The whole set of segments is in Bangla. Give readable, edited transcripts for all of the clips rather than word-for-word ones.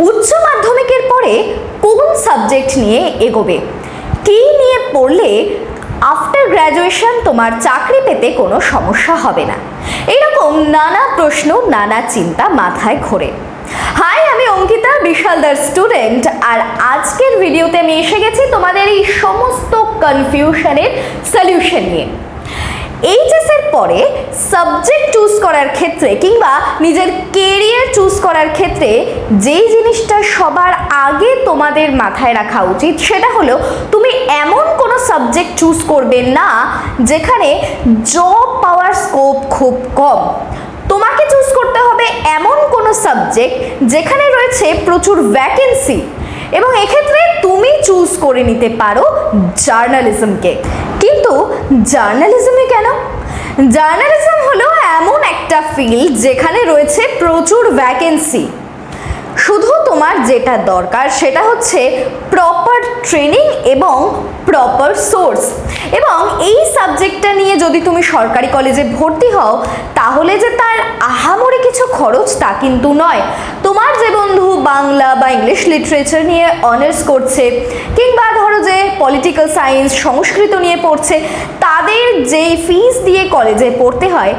উচ্চ মাধ্যমিকের পরে কোন সাবজেক্ট নিয়ে এগোবে, কী নিয়ে পড়লে আফটার গ্র্যাজুয়েশন তোমার চাকরি পেতে কোনো সমস্যা হবে না, এরকম নানা প্রশ্ন নানা চিন্তা মাথায় ঘোরে। হাই, আমি অঙ্কিতা, বিশালদার স্টুডেন্ট, আর আজকের ভিডিওতে আমি এসে গেছি তোমাদের এই সমস্ত কনফিউশনের সলিউশন নিয়ে। এইচএসের পরে সাবজেক্ট চুজ করার ক্ষেত্রে কিংবা নিজের কেরিয়ার চুজ করার ক্ষেত্রে যেই জিনিসটা সবার আগে তোমাদের মাথায় রাখা উচিত সেটা হলো তুমি এমন কোনো সাবজেক্ট চুজ করবে না যেখানে জব পাওয়ার স্কোপ খুব কম। তোমাকে চুজ করতে হবে এমন কোনো সাবজেক্ট যেখানে রয়েছে প্রচুর ভ্যাকেন্সি, এবং এক্ষেত্রে তুমি চুজ করে নিতে পারো জার্নালিজমকে। কিন্তু জার্নালিজমে কেন? জার্নালিজম হলো এমন একটা ফিল্ড যেখানে রয়েছে প্রচুর ভ্যাকেন্সি। শুধু তোমার যেটা দরকার সেটা হচ্ছে প্রপার ট্রেনিং এবং প্রপার সোর্স। এবং এই সাবজেক্টটা নিয়ে যদি তুমি সরকারি কলেজে ভর্তি হও তাহলে যে তার আহামরি কিছু খরচ তা কিন্তু নয়। তোমার যে বন্ধু বাংলা বা ইংলিশ লিটারেচার নিয়ে অনার্স করছে কিংবা ধরো যে পলিটিক্যাল সায়েন্স সংস্কৃত নিয়ে পড়ছে, তাদের যেই ফিস দিয়ে কলেজে পড়তে হয়,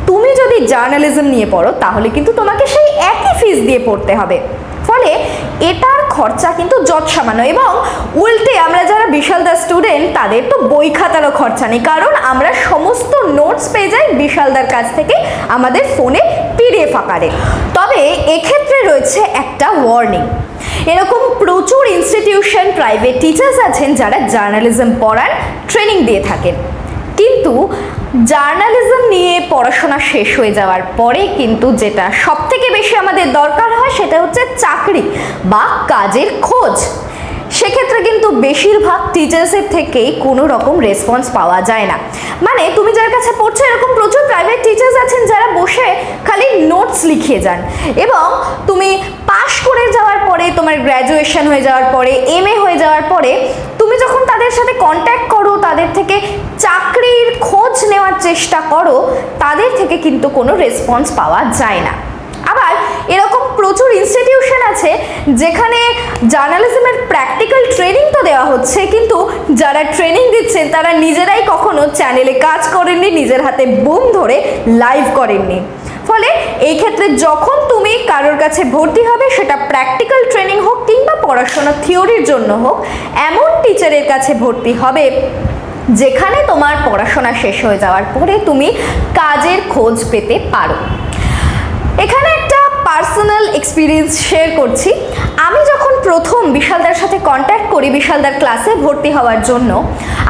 তুমি যদি জার্নালিজম নিয়ে পড়ো তাহলে কিন্তু তোমাকে সেই একই ফিস দিয়ে পড়তে হবে। ফলে এটার খরচা কিন্তু যৎসামান্য, এবং উল্টে আমরা যারা বিশালদার স্টুডেন্ট তাদের তো বই খাতারও খরচা নেই, কারণ আমরা সমস্ত নোটস পেয়ে যাই বিশালদার কাছ থেকে আমাদের ফোনে পিডিএফ আকারে। তবে এক্ষেত্রে রয়েছে একটা ওয়ার্নিং। এরকম প্রচুর ইনস্টিটিউশন, প্রাইভেট টিচার্স আছেন যারা জার্নালিজম পড়ার ট্রেনিং দিয়ে থাকেন, কিন্তু জার্নালিজম নিয়ে পড়াশোনা শেষ হয়ে যাওয়ার পরে কিন্তু যেটা সব থেকে বেশি আমাদের দরকার হয় সেটা হচ্ছে চাকরি বা কাজের খোঁজ। সেক্ষেত্রে কিন্তু বেশিরভাগ টিচার্সের থেকেই কোনো রকম রেসপন্স পাওয়া যায় না। মানে তুমি যার কাছে পড়ছো এরকম প্রচুর প্রাইভেট টিচার্স আছেন যারা বসে খালি নোটস লিখিয়ে যান, এবং তুমি পাশ করে যাওয়ার পরে, তোমার গ্র্যাজুয়েশন হয়ে যাওয়ার পরে, এমএ হয়ে যাওয়ার পরে তুমি যখন তাদের সাথে কন্ট্যাক্ট করো, তাদের থেকে চাকরির খোঁজ নেওয়ার চেষ্টা করো, তাদের থেকে কিন্তু কোনো রেসপন্স পাওয়া যায় না। আবার এরকম প্রচুর ইনস্টিটিউশন আছে যেখানে জার্নালিজমের প্র্যাকটিক্যাল ট্রেনিং তো দেওয়া হচ্ছে, কিন্তু যারা ট্রেনিং দিচ্ছেন তারা নিজেরাই কখনো চ্যানেলে কাজ করেননি, নিজের হাতে বুম ধরে লাইভ করেননি। ফলে এই ক্ষেত্রে যখন তুমি কারোর কাছে ভর্তি হবে, সেটা প্র্যাকটিক্যাল ট্রেনিং হোক কিংবা পড়াশোনা থিওরির জন্য হোক, এমন টিচারের কাছে ভর্তি হবে যেখানে তোমার পড়াশোনা শেষ হয়ে যাওয়ার পরে তুমি কাজের খোঁজ পেতে পারো। এখানে একটা পার্সোনাল এক্সপিরিয়েন্স শেয়ার করছি। আমি যখন প্রথম বিশালদার সাথে কন্ট্যাক্ট করি বিশালদার ক্লাসে ভর্তি হওয়ার জন্য,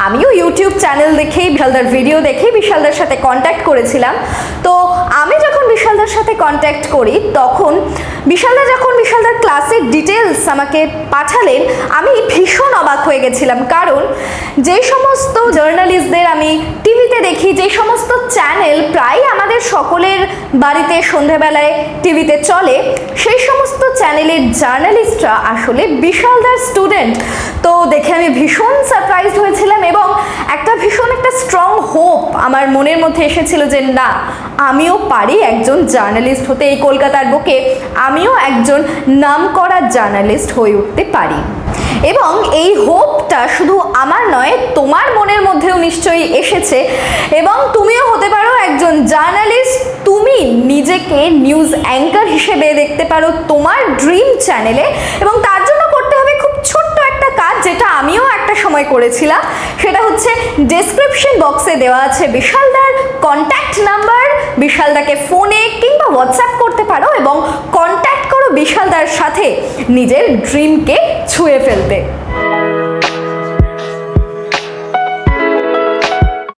আমিও ইউটিউব চ্যানেল দেখেই, বিশালদার ভিডিও দেখেই বিশালদার সাথে কন্ট্যাক্ট করেছিলাম। তো আমি যখন বিশালদার সাথে কন্ট্যাক্ট করি তখন বিশালদা যখন বিশালদার ক্লাসের ডিটেলস আমাকে পাঠালেন, আমি ভীষণ অবাক হয়ে গেছিলাম। কারণ যে সমস্ত জার্নালিস্টদের আমি টিভিতে দেখি, যে সমস্ত চ্যানেল প্রায় আমাদের সকলের বাড়িতে সন্ধ্যাবেলায় টিভিতে চলে, সেই সমস্ত চ্যানেলের জার্নালিস্টরা আসলে বিশালদার স্টুডেন্ট। তো দেখে আমি ভীষণ সারপ্রাইজড হয়েছিলাম, এবং ভীষণ একটা স্ট্রং হোপ আমার মনের মধ্যে এসেছিল যে না, আমিও পারি একজন জার্নালিস্ট হতে, এই কলকাতার বুকে আমিও একজন নামকরা জার্নালিস্ট হয়ে উঠতে পারি। এবং এই হোপটা শুধু আমার নয়, তোমার মনের মধ্যেও নিশ্চয়ই এসেছে, এবং তুমিও হতে পারো একজন জার্নালিস্ট। তুমি নিজেকে নিউজ অ্যাঙ্কার হিসেবে দেখতে পারো তোমার ড্রিম চ্যানেলে, এবং তার জন্য করতে হবে খুব ছোট্ট একটা কাজ, যেটা আমিও একটা সময় করেছিলাম। সেটা হচ্ছে ডেসক্রিপশন বক্সে দেওয়া আছে বিশালদার কন্ট্যাক্ট নাম্বার, বিশালদাকে ফোনে কিংবা হোয়াটসঅ্যাপ করতে পারো এবং কন্ট্যাক্ট করো বিশালদার সাথে নিজের ড্রিমকে ছুঁয়ে ফেলতে।